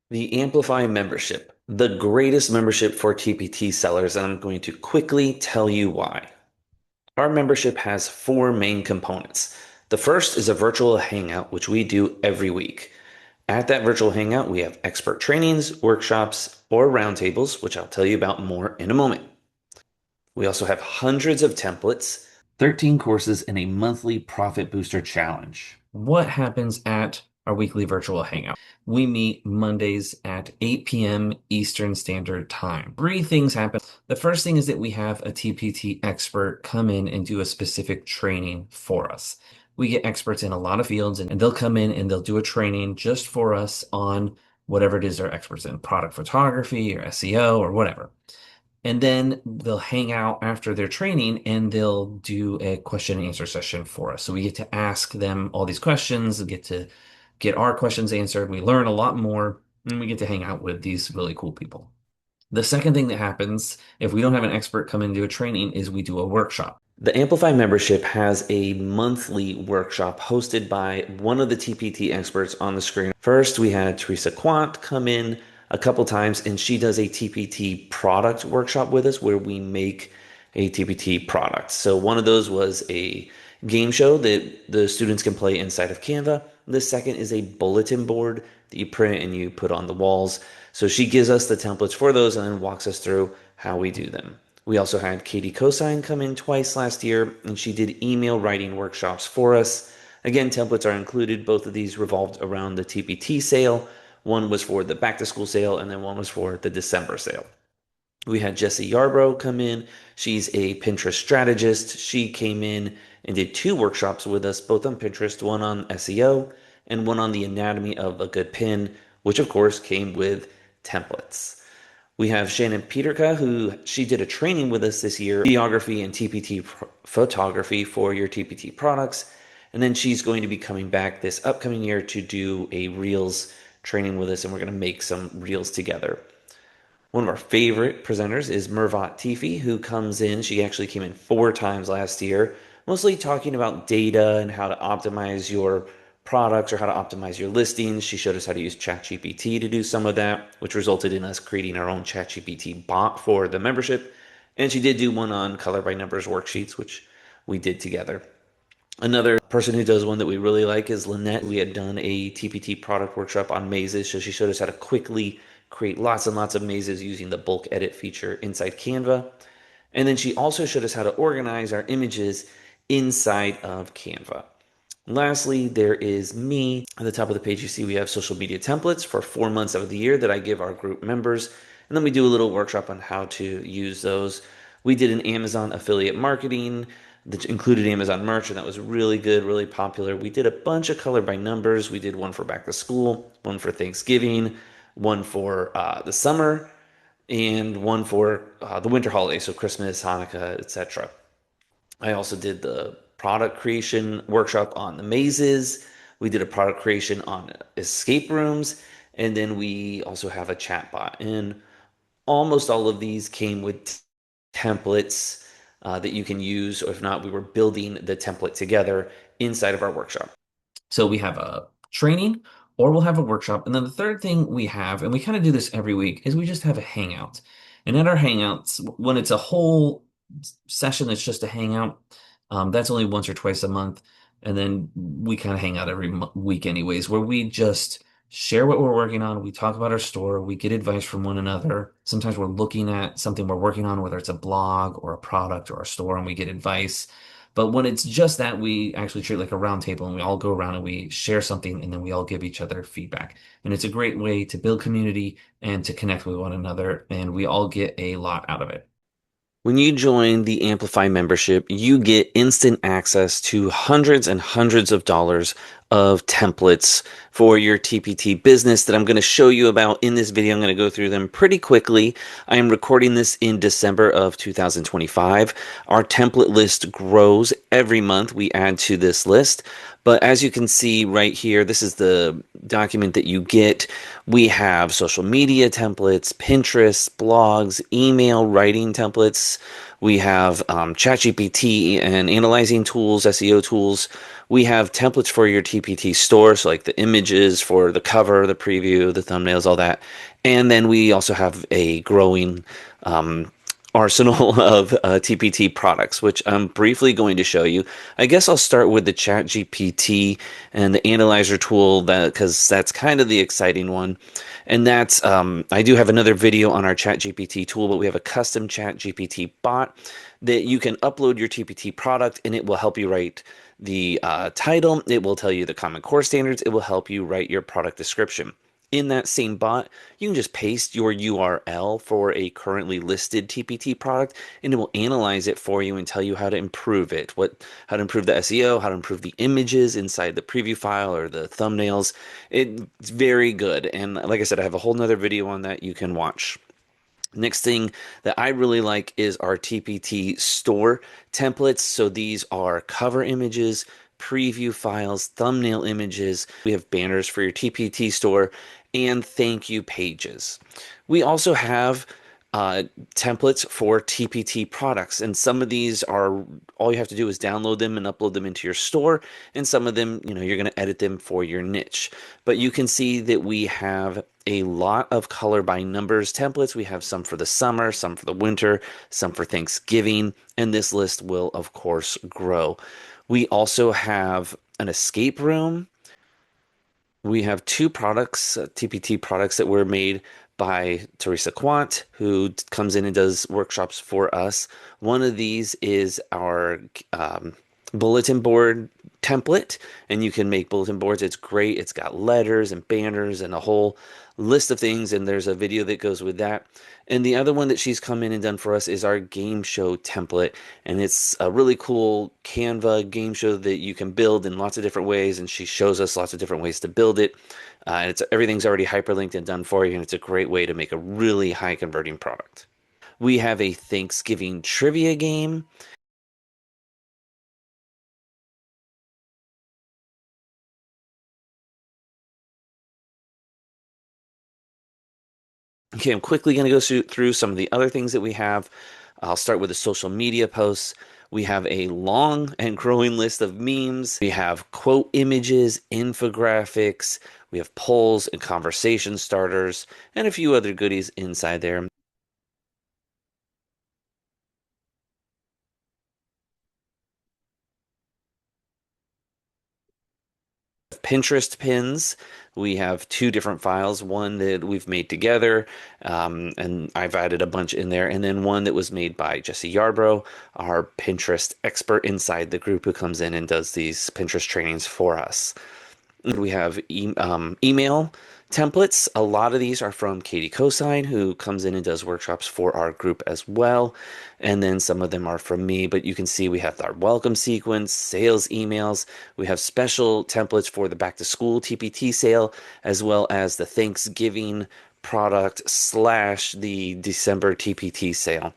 The Amplify membership, the greatest membership for TPT sellers, and I'm going to quickly tell you why. Our membership has four main components. The first is a virtual hangout, which we do every week. At that virtual hangout, we have expert trainings, workshops, or roundtables, which I'll tell you about more in a moment. We also have hundreds of templates, 13 courses, and a monthly profit booster challenge. What happens at our weekly virtual hangout? We meet Mondays at 8 p.m. Eastern Standard Time. Three things happen. The first thing is that we have a TPT expert come in and do a specific training for us. We get experts in a lot of fields, and they'll come in and they'll do a training just for us on whatever it is they're experts in, product photography or SEO or whatever. And then they'll hang out after their training and they'll do a question and answer session for us. So we get to ask them all these questions, we get to get our questions answered. We learn a lot more and we get to hang out with these really cool people. The second thing that happens if we don't have an expert come in and do a training is we do a workshop. The Amplify membership has a monthly workshop hosted by one of the TPT experts on the screen. First, we had Teresa Quant come in a couple times, and she does a TPT product workshop with us where we make a TPT product. So one of those was a game show that the students can play inside of Canva. The second is a bulletin board that you print and you put on the walls. So she gives us the templates for those and then walks us through how we do them. We also had Katie Cosine come in twice last year, and she did email writing workshops for us. Again, templates are included. Both of these revolved around the TPT sale. One was for the back to school sale, and then one was for the December sale. We had Jessie Yarbrough come in. She's a Pinterest strategist. She came in and did two workshops with us, both on Pinterest, one on SEO and one on the anatomy of a good pin, which of course came with templates. We have Shannon Peterka, who she did a training with us this year, videography and TPT photography for your TPT products. And then she's going to be coming back this upcoming year to do a Reels training with us, and we're going to make some Reels together. One of our favorite presenters is Mervat Tifi, who comes in. She actually came in 4 times last year, mostly talking about data and how to optimize your products or how to optimize your listings. She showed us how to use ChatGPT to do some of that, which resulted in us creating our own ChatGPT bot for the membership. And she did do one on color by numbers worksheets, which we did together. Another person who does one that we really like is Lynette. We had done a TPT product workshop on mazes, so she showed us how to quickly create lots and lots of mazes using the bulk edit feature inside Canva. And then she also showed us how to organize our images inside of Canva. Lastly, there is me. At the top of the page, you see we have social media templates for 4 months of the year that I give our group members. And then we do a little workshop on how to use those. We did an Amazon affiliate marketing that included Amazon merch, and that was really good, really popular. We did a bunch of color by numbers. We did one for back to school, one for Thanksgiving, one for the summer, and one for the winter holidays, so Christmas, Hanukkah, etc. I also did the product creation workshop on the mazes. We did a product creation on escape rooms, and then we also have a chat bot. And almost all of these came with templates that you can use, or if not, we were building the template together inside of our workshop. So we have a training or we'll have a workshop. And then the third thing we have, and we kind of do this every week, is we just have a hangout. And at our hangouts, when it's a whole session that's just a hangout, that's only once or twice a month. And then we kind of hang out every week anyways, where we just share what we're working on. We talk about our store. We get advice from one another. Sometimes we're looking at something we're working on, whether it's a blog or a product or a store, and we get advice. But when it's just that, we actually treat it like a round table and we all go around and we share something and then we all give each other feedback. And it's a great way to build community and to connect with one another. And we all get a lot out of it. When you join the Amplify membership, you get instant access to hundreds and hundreds of dollars of templates for your TPT business that I'm going to show you about in this video. I'm going to go through them pretty quickly. I am recording this in December of 2025. Our template list grows every month. We add to this list, But as you can see right here, this is the document that you get. We have social media templates, Pinterest, blogs, email writing templates. We have ChatGPT and analyzing tools, SEO tools. We have templates for your TPT store, so like the images for the cover, the preview, the thumbnails, all that. And then we also have a growing arsenal of TPT products, which I'm briefly going to show you. I guess I'll start with the Chat GPT and the analyzer tool, that because that's kind of the exciting one. And that's I do have another video on our Chat GPT tool, but we have a custom Chat GPT bot that you can upload your TPT product, and it will help you write the title. It will tell you the Common Core standards. It will help you write your product description. In that same bot, you can just paste your URL for a currently listed TPT product, and it will analyze it for you and tell you how to improve it, how to improve the SEO, how to improve the images inside the preview file or the thumbnails. It's very good. And like I said, I have a whole nother video on that you can watch. Next thing that I really like is our TPT store templates. So these are cover images, preview files, thumbnail images. We have banners for your TPT store and thank you pages. We also have templates for TPT products, and some of these are all you have to do is download them and upload them into your store, and some of them, you're going to edit them for your niche. But you can see that we have a lot of color by numbers templates. We have some for the summer, some for the winter, some for Thanksgiving, and this list will of course grow. We also have an escape room. We have two products, TPT products that were made by Teresa Quant, who comes in and does workshops for us. One of these is our bulletin board template, and you can make bulletin boards. It's great. It's got letters and banners and a whole list of things, and there's a video that goes with that. And the other one that she's come in and done for us is our game show template, and it's a really cool Canva game show that you can build in lots of different ways, and she shows us lots of different ways to build it. And everything's already hyperlinked and done for you, and it's a great way to make a really high converting product. We have a Thanksgiving trivia game. Okay, I'm quickly going to go through some of the other things that we have. I'll start with the social media posts. We have a long and growing list of memes. We have quote images, infographics. We have polls and conversation starters, and a few other goodies inside there. Pinterest pins. We have two different files, one that we've made together, and I've added a bunch in there, and then one that was made by Jesse Yarbrough, our Pinterest expert inside the group who comes in and does these Pinterest trainings for us. We have email templates. A lot of these are from Katie Cosine, who comes in and does workshops for our group as well. And then some of them are from me, but you can see we have our welcome sequence, sales emails. We have special templates for the back to school TPT sale, as well as the Thanksgiving product / the December TPT sale.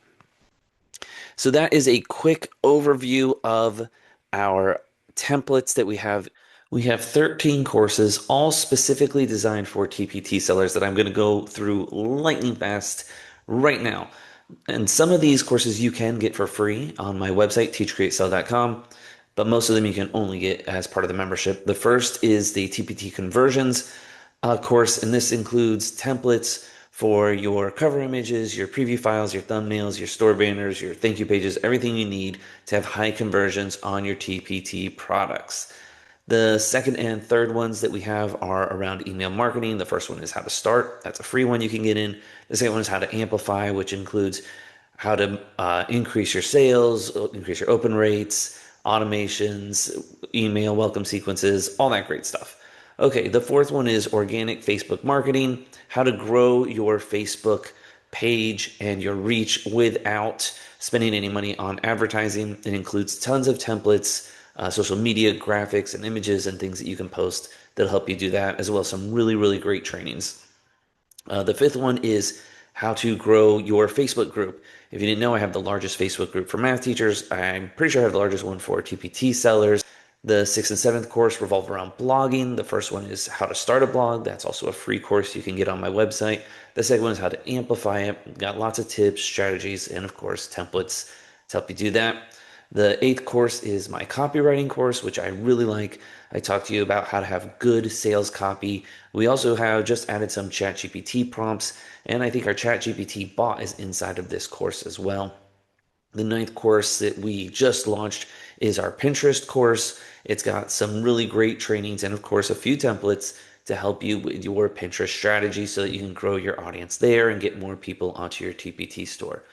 So that is a quick overview of our templates that we have. We have 13 courses, all specifically designed for TPT sellers that I'm going to go through lightning fast right now. And some of these courses you can get for free on my website, teachcreatesell.com, but most of them you can only get as part of the membership. The first is the TPT conversions course, and this includes templates for your cover images, your preview files, your thumbnails, your store banners, your thank you pages, everything you need to have high conversions on your TPT products. The second and third ones that we have are around email marketing. The first one is how to start. That's a free one you can get in. The second one is how to amplify, which includes how to increase your sales, increase your open rates, automations, email welcome sequences, all that great stuff. Okay, the fourth one is organic Facebook marketing, how to grow your Facebook page and your reach without spending any money on advertising. It includes tons of templates, social media graphics and images and things that you can post that'll help you do that, as well as some really, really great trainings. The fifth one is how to grow your Facebook group. If you didn't know, I have the largest Facebook group for math teachers. I'm pretty sure I have the largest one for TPT sellers. The sixth and seventh course revolve around blogging. The first one is how to start a blog. That's also a free course you can get on my website. The second one is how to amplify it. Got lots of tips, strategies, and of course, templates to help you do that. The eighth course is my copywriting course, which I really like. I talk to you about how to have good sales copy. We also have just added some ChatGPT prompts, and I think our ChatGPT bot is inside of this course as well. The ninth course that we just launched is our Pinterest course. It's got some really great trainings and, of course, a few templates to help you with your Pinterest strategy so that you can grow your audience there and get more people onto your TPT store.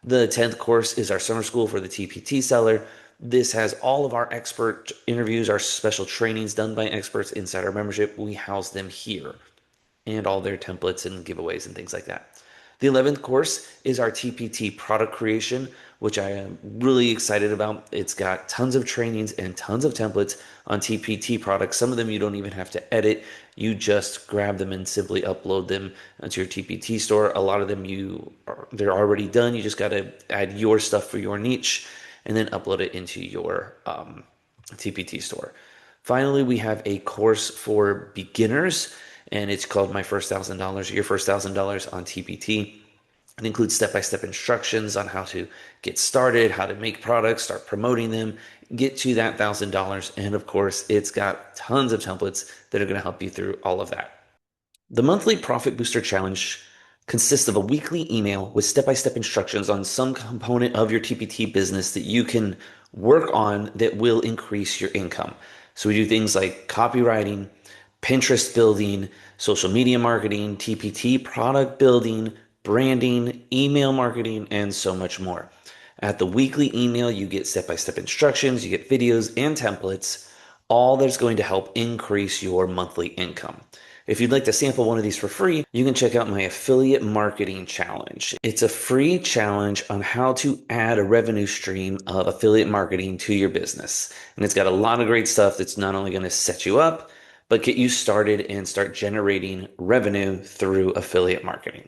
The 10th course is our summer school for the TPT seller. This has all of our expert interviews, our special trainings done by experts inside our membership. We house them here and all their templates and giveaways and things like that. The 11th course is our TPT product creation, which I am really excited about. It's got tons of trainings and tons of templates on TPT products. Some of them you don't even have to edit. You just grab them and simply upload them to your TPT store. A lot of them they're already done. You just got to add your stuff for your niche and then upload it into your TPT store. Finally, we have a course for beginners, and it's called My First $1,000, Your First $1,000 on TPT. It includes step-by-step instructions on how to get started, how to make products, start promoting them, get to that $1,000. And of course, it's got tons of templates that are going to help you through all of that. The monthly Profit Booster Challenge consists of a weekly email with step-by-step instructions on some component of your TPT business that you can work on that will increase your income. So we do things like copywriting, Pinterest building, social media marketing, TPT product building, branding, email marketing, and so much more. At the weekly email, you get step-by-step instructions, you get videos and templates, all that's going to help increase your monthly income. If you'd like to sample one of these for free, you can check out my affiliate marketing challenge. It's a free challenge on how to add a revenue stream of affiliate marketing to your business. And it's got a lot of great stuff that's not only going to set you up, but get you started and start generating revenue through affiliate marketing.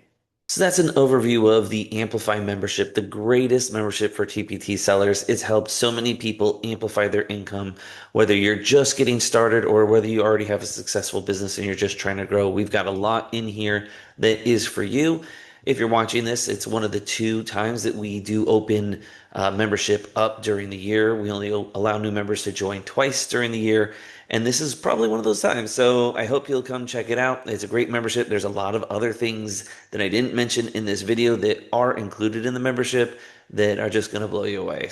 So that's an overview of the Amplify membership, the greatest membership for TPT sellers. It's helped so many people amplify their income, whether you're just getting started or whether you already have a successful business and you're just trying to grow. We've got a lot in here that is for you. If you're watching this, it's one of the 2 times that we do open membership up during the year. We only allow new members to join twice during the year. And this is probably one of those times. So I hope you'll come check it out. It's a great membership. There's a lot of other things that I didn't mention in this video that are included in the membership that are just going to blow you away.